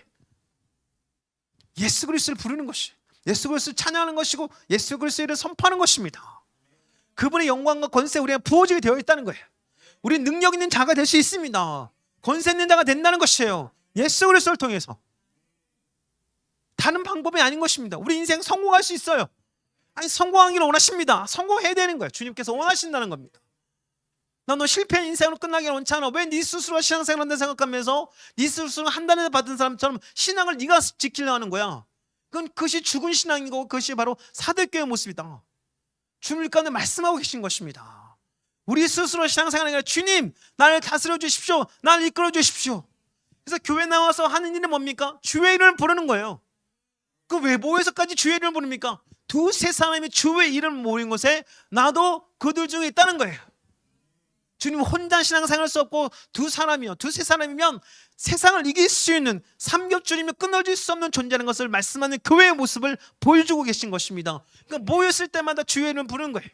예수 그리스도를 부르는 것이, 예수 그리스도를 찬양하는 것이고 예수 그리스도의 이름을 선포하는 것입니다. 그분의 영광과 권세 우리가 부어지게 되어 있다는 거예요. 우리 능력 있는 자가 될 수 있습니다. 권세 있는 자가 된다는 것이에요. 예수 그리스도를 통해서. 다른 방법이 아닌 것입니다. 우리 인생 성공할 수 있어요. 아니 성공하기를 원하십니다. 성공해야 되는 거예요. 주님께서 원하신다는 겁니다. 너 실패한 인생으로 끝나기를 원치 않아. 왜 네 스스로 신앙생활 한다 생각하면서 네 스스로 한다는 데 받은 사람처럼 신앙을 네가 지키려고 하는 거야. 그것이 죽은 신앙인 거고 그것이 바로 사대교의 모습이다. 주님 가운데 말씀하고 계신 것입니다. 우리 스스로 신앙생활이 아니라 주님 나를 다스려 주십시오. 나를 이끌어 주십시오. 그래서 교회 나와서 하는 일은 뭡니까? 주의 이름을 부르는 거예요. 그 왜 모여서까지 주의 이름을 부릅니까? 두세 사람이 주의 이름을 모인 곳에 나도 그들 중에 있다는 거예요. 주님 혼자 신앙생활 할 수 없고 두세 사람이면 세상을 이길 수 있는 삼겹줄이며 끊어질 수 없는 존재라는 것을 말씀하는 교회의 모습을 보여주고 계신 것입니다. 그러니까 모였을 때마다 주의 이름을 부르는 거예요.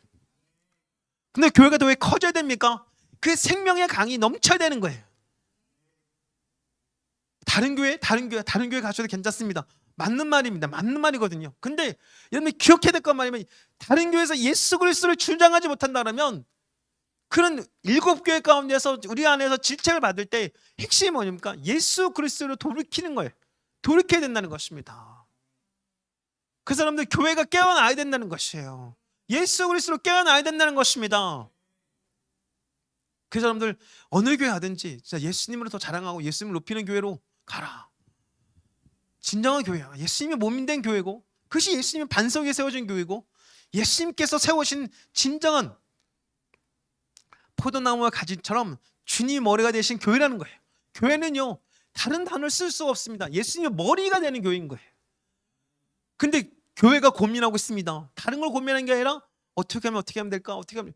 근데 교회가 더 왜 커져야 됩니까? 그 생명의 강이 넘쳐야 되는 거예요. 다른 교회 가셔도 괜찮습니다. 맞는 말입니다. 맞는 말이거든요. 근데 여러분 기억해야 될 것 말이면 다른 교회에서 예수 그리스도를 주장하지 못한다면 그런 7교회 가운데서 우리 안에서 질책을 받을 때 핵심이 뭐입니까? 예수 그리스도로 돌이키는 거예요. 돌이켜야 된다는 것입니다. 그 사람들 교회가 깨어나야 된다는 것이에요. 예수 그리스도로 깨어나야 된다는 것입니다. 그 사람들 어느 교회 하든지 진짜 예수님으로 더 자랑하고 예수님을 높이는 교회로 가라. 진정한 교회야. 예수님이 몸이 된 교회고 그것이 예수님의 반석에 세워진 교회고 예수님께서 세우신 진정한 포도나무와 가지처럼 주님 머리가 되신 교회라는 거예요. 교회는요 다른 단어를 쓸 수가 없습니다. 예수님의 머리가 되는 교회인 거예요. 근데 교회가 고민하고 있습니다. 다른 걸 고민하는 게 아니라 어떻게 하면 될까? 어떻게 하면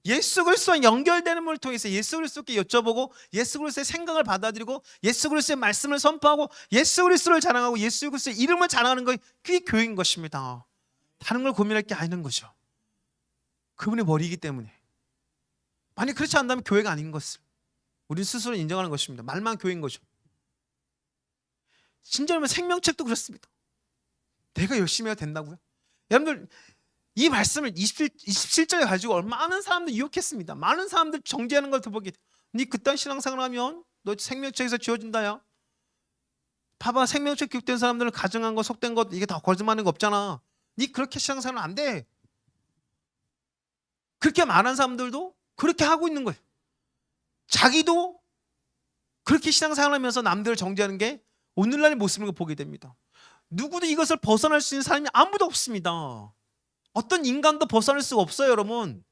예수 그리스도와 연결되는 것을 통해서 예수 그리스도께 여쭤보고 예수 그리스도의 생각을 받아들이고 예수 그리스도의 말씀을 선포하고 예수 그리스도를 자랑하고 예수 그리스도의 이름을 자랑하는 것, 그게 교회인 것입니다. 다른 걸 고민할 게 아닌 거죠. 그분의 머리이기 때문에. 만약 그렇지 않다면 교회가 아닌 것을 우리 스스로 인정하는 것입니다. 말만 교회인 거죠. 진짜로 생명책도 그렇습니다. 내가 열심히 해야 된다고요? 여러분들 이 말씀을 27절에 가지고 많은 사람들 유혹했습니다. 많은 사람들 정죄하는 걸 들어보게 돼. 네 그딴 신앙생활 하면 너 생명책에서 지워진다 야. 봐봐 생명책 교육된 사람들은 가정한 거 속된 것 이게 다 거짓말하는 거 없잖아. 네 그렇게 신앙생활 안 돼. 그렇게 말한 사람들도 그렇게 하고 있는 거예요. 자기도 그렇게 신앙생활하면서 남들을 정죄하는 게 오늘날의 모습을 보게 됩니다. 누구도 이것을 벗어날 수 있는 사람이 아무도 없습니다. 어떤 인간도 벗어날 수가 없어요. 여러분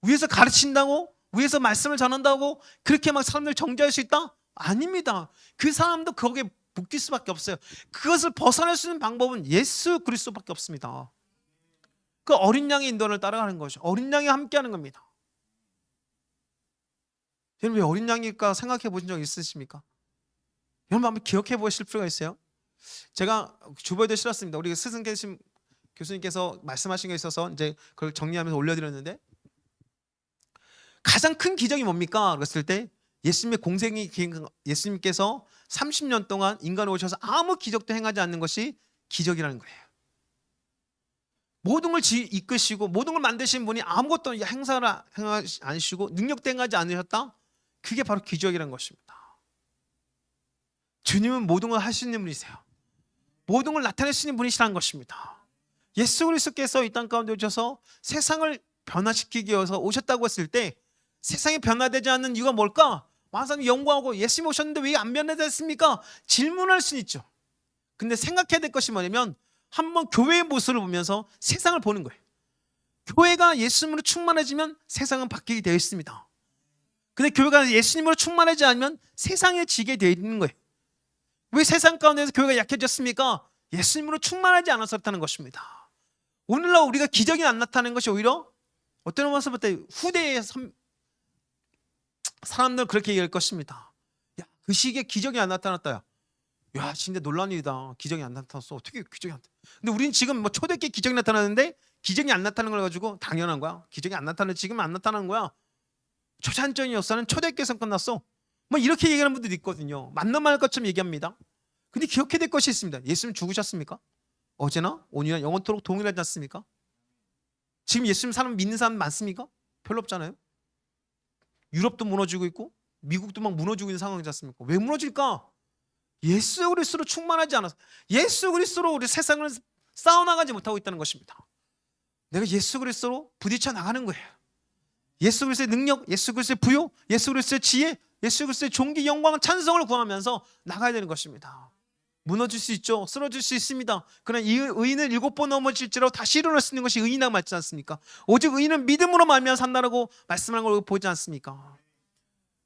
위에서 가르친다고 위에서 말씀을 전한다고 그렇게 막 사람들 정죄할 수 있다? 아닙니다. 그 사람도 거기에 묶일 수밖에 없어요. 그것을 벗어날 수 있는 방법은 예수 그리스도밖에 없습니다. 그 어린 양의 인도를 따라가는 것이죠. 어린 양이 함께하는 겁니다. 여러분 왜 어린 양일까 생각해 보신 적 있으십니까? 여러분 한번 기억해 보실 필요가 있어요. 제가 주보에도 실었습니다. 우리 스승 계신 교수님께서 말씀하신 게 있어서 이제 그걸 정리하면서 올려드렸는데, 가장 큰 기적이 뭡니까? 그랬을 때 예수님의 공생이 예수님께서 30년 동안 인간에 오셔서 아무 기적도 행하지 않는 것이 기적이라는 거예요. 모든 걸 이끄시고 모든 걸 만드신 분이 아무것도 행사를 행하지 않으시고 능력도 행하지 않으셨다? 그게 바로 기적이라는 것입니다. 주님은 모든 걸 할 수 있는 분이세요. 모든 걸 나타낼 수 있는 분이시라는 것입니다. 예수 그리스도께서 이 땅 가운데 오셔서 세상을 변화시키기 위해서 오셨다고 했을 때 세상이 변화되지 않는 이유가 뭘까? 많은 사람이 연구하고 예수님 오셨는데 왜 안 변화됐습니까? 질문할 수는 있죠. 근데 생각해야 될 것이 뭐냐면 한번 교회의 모습을 보면서 세상을 보는 거예요. 교회가 예수님으로 충만해지면 세상은 바뀌게 되어 있습니다. 근데 교회가 예수님으로 충만하지 않으면 세상에 지게 되어 있는 거예요. 왜 세상 가운데서 교회가 약해졌습니까? 예수님으로 충만하지 않아서 그렇다는 것입니다. 오늘날 우리가 기적이 안 나타나는 것이 오히려 어떤 면에서 볼 때 후대의 사람들은 그렇게 얘기할 것입니다. 야, 그 시기에 기적이 안 나타났다. 야, 진짜 놀라운 일이다. 기적이 안 나타났어. 어떻게 기적이 안 나타났어? 근데 우리는 지금 뭐 초대교회 기적이 나타나는데 기적이 안 나타나는 걸 가지고 당연한 거야. 기적이 안 나타나는 지금 안 나타나는 거야. 초산적인 역사는 초대교회에서 끝났어. 뭐 이렇게 얘기하는 분들도 있거든요. 맞는 말 것처럼 얘기합니다. 근데 기억해야 될 것이 있습니다. 예수님 죽으셨습니까? 어제나 오늘이나 영원토록 동일하지 않습니까? 지금 예수님 사람 믿는 사람 많습니까? 별로 없잖아요. 유럽도 무너지고 있고 미국도 막 무너지고 있는 상황이지 않습니까? 왜 무너질까? 예수 그리스도로 충만하지 않아서, 예수 그리스도로 우리 세상을 싸워나가지 못하고 있다는 것입니다. 내가 예수 그리스도로 부딪혀 나가는 거예요. 예수 그리스도의 능력, 예수 그리스도의 부요, 예수 그리스도의 지혜, 예수 그리스도의 존귀, 영광, 찬성을 구하면서 나가야 되는 것입니다. 무너질 수 있죠. 쓰러질 수 있습니다. 그러나 이 의인은 7번 넘어질지라도 다시 일어날 수 있는 것이 의인이라고 말하지 않습니까? 오직 의인은 믿음으로 말미암아 산다라고 말씀하는 걸 보지 않습니까?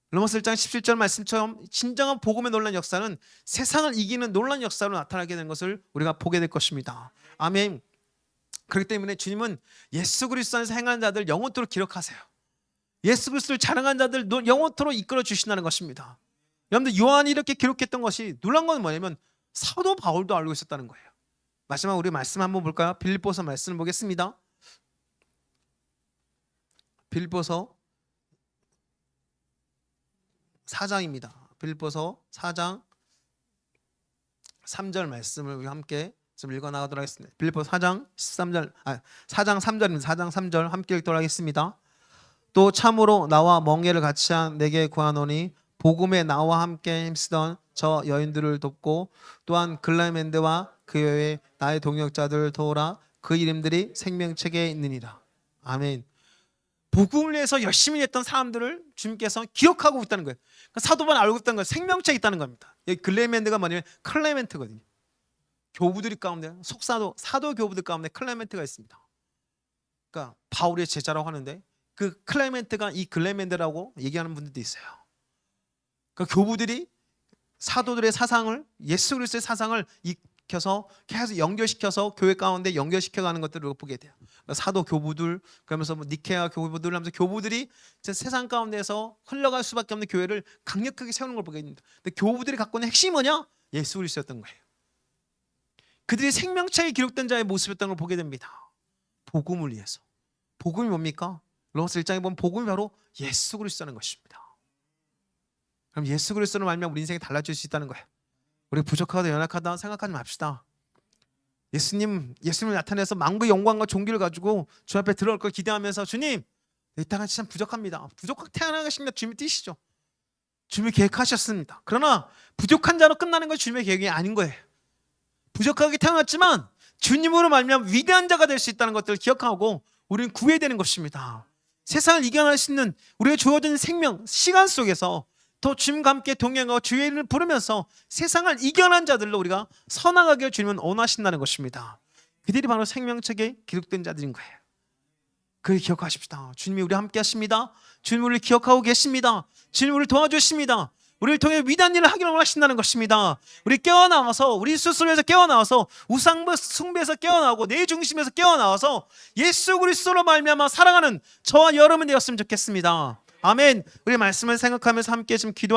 로마서 1장 17절 말씀처럼 진정한 복음의 놀라운 역사는 세상을 이기는 놀라운 역사로 나타나게 되는 것을 우리가 보게 될 것입니다. 아멘. 그렇기 때문에 주님은 예수 그리스도 안에서 행하는 자들 영원토록 기록하세요. 예수 그리스도를 자랑한 자들 영원토록 이끌어 주신다는 것입니다. 여러분들 요한이 이렇게 기록했던 것이 놀란 건 뭐냐면 사도 바울도 알고 있었다는 거예요. 마지막 우리 말씀 한번 볼까요? 빌립보서 말씀을 보겠습니다. 빌립보서 4장입니다. 빌립보서 4장 3절 말씀을 우리 함께 좀 읽어 나가도록 하겠습니다. 빌립보서 4장 13절, 4장 3절입니다. 4장 3절 함께 읽도록 하겠습니다. 또 참으로 나와 멍에를 같이 한 내게 구하노니 복음에 나와 함께 힘쓰던 저 여인들을 돕고 또한 글라멘드와 그 외에 나의 동역자들을 도우라. 그 이름들이 생명책에 있느니라. 아멘. 복음을 위해서 열심히 했던 사람들을 주님께서 기억하고 있다는 거예요. 그러니까 사도만 알고 있다는 거예요. 생명책이 있다는 겁니다. 여기 글레멘드가 뭐냐면 클레멘트거든요. 교부들 가운데 사도 교부들 가운데 클레멘트가 있습니다. 그러니까 바울의 제자라고 하는데 그 클레멘트가 이 글레멘드라고 얘기하는 분들도 있어요. 그러니까 교부들이 사도들의 사상을, 예수 그리스도의 사상을 익혀서 계속 연결시켜서 교회 가운데 연결시켜가는 것들을 보게 돼요. 그러니까 사도 교부들, 그러면서 뭐 니케아 교부들 하면서 교부들이 세상 가운데서 흘러갈 수밖에 없는 교회를 강력하게 세우는 걸 보게 됩니다. 근데 교부들이 갖고 있는 핵심이 뭐냐? 예수 그리스도였던 거예요. 그들이 생명책에 기록된 자의 모습이었던 걸 보게 됩니다. 복음을 위해서. 복음이 뭡니까? 로마서 1장에 보면 복음이 바로 예수 그리스도라는 것입니다. 그럼 예수 그리스도로 말미암아 우리 인생이 달라질 수 있다는 거예요. 우리 부족하다 연약하다 생각하지 맙시다. 예수님을 나타내서 만국의 영광과 존귀를 가지고 주 앞에 들어올 걸 기대하면서 주님, 이 땅은 참 부족합니다. 부족하게 태어나가십니다. 주님이 뛰시죠. 주님이 계획하셨습니다. 그러나 부족한 자로 끝나는 건 주님의 계획이 아닌 거예요. 부족하게 태어났지만 주님으로 말미암아 위대한 자가 될 수 있다는 것들을 기억하고 우리는 구해야 되는 것입니다. 세상을 이겨낼 수 있는 우리가 주어진 생명, 시간 속에서 더 주님과 함께 동행하고 주의 이름을 부르면서 세상을 이겨낸 자들로 우리가 서나가길 주님은 원하신다는 것입니다. 그들이 바로 생명책에 기록된 자들인 거예요. 그걸 기억하십시다. 주님이 우리와 함께 하십니다. 주님이 우리를 기억하고 계십니다. 주님이 우리를 도와주십니다. 우리를 통해 위대한 일을 하기를 원하신다는 것입니다. 우리 깨어나와서, 우리 스스로에서 깨어나와서, 우상 숭배에서 깨어나오고 내 중심에서 깨어나와서 예수 그리스도로 말미암아 살아가는 저와 여러분 되었으면 좋겠습니다. 아멘. 우리 말씀을 생각하면서 함께 좀 기도하